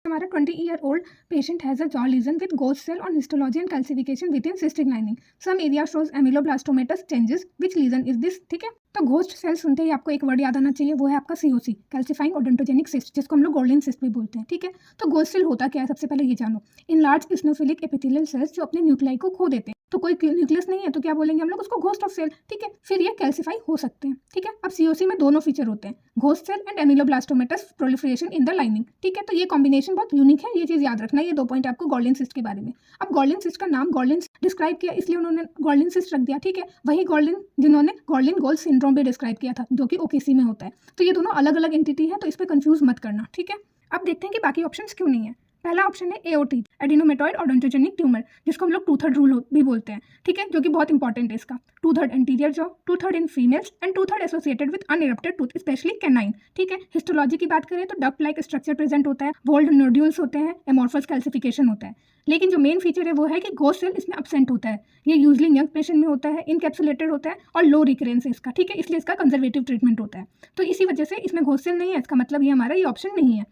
हमारा 20-year-old patient has a jaw lesion with ghost cell on histology and calcification within cystic lining. Some area shows ameloblastoma changes. Which lesion is this? ठीक है, तो ghost cell सुनते ही आपको एक word याद आना चाहिए, वो है आपका COC, कैल्सिफाइंग ओडोंटोजेनिक सिस्ट, जिसको हम लोग गोल्डन सिस्ट भी बोलते हैं। ठीक है, तो घोस्ट सेल होता क्या है, सबसे पहले ये जानो। इन लार्ज इस्नोफिलिक एपिथेलियल सेल्स जो अपने न्यूक्लियाई को खो देते हैं, तो कोई न्यूक्लियस नहीं है तो क्या बोलेंगे हम लोग उसको घोस्ट ऑफ सेल। ठीक है, फिर ये कैल्सिफाई हो सकते हैं। ठीक है, अब COC में दोनों फीचर होते हैं, ghost cell and ameloblastomatous proliferation in the lining. ठीक है, तो ये कॉम्बिनेशन बहुत यूनिक है, ये चीज़ याद रखना। ये 2 पॉइंट आपको गोल्डन सिस्ट के बारे में। अब गोल्डन सिस्ट का नाम गोल्डन डिस्क्राइब किया इसलिए उन्होंने गोल्डन सिस्ट रख दिया। ठीक है, वही गोल्डन जिन्होंने गोल्डन गोल सिंड्रोम भी डिस्क्राइब किया था, जो कि OKC में होता है। तो ये दोनों अलग अलग एंटिटी है, तो इस पर कंफ्यूज मत करना। ठीक है, अब देखते हैं कि बाकी ऑप्शंस क्यों नहीं है। पहला ऑप्शन है AOT, एडिनोमेटॉइड ओडोंटोजेनिक ट्यूमर, जिसको हम लोग 2/3 रूल भी बोलते हैं। ठीक है, जो कि बहुत इंपॉर्टेंट है इसका। 2/3 anterior jaw, 2/3 in females and 2/3 associated with unerupted tooth, especially canine. ठीक है, हिस्टोलॉजी की बात करें तो डक्ट लाइक स्ट्रक्चर प्रेजेंट होता है, वोल्ड नोड्यूल्स होते हैं, एमोर्फस कैल्सिफिकेशन होता है। लेकिन जो मेन फीचर है वो है कि घोस्ट सेल इसमें एब्सेंट होता है। ये यूजली यंग पेशेंट में होता है, इनकैप्सुलेटेड होता है और लो रिकरेंस है इसका। ठीक है, इसलिए इसका कंजर्वेटिव ट्रीटमेंट होता है। तो इसी वजह से इसमें घोस्ट सेल नहीं है, इसका मतलब ये हमारा ये ऑप्शन नहीं है।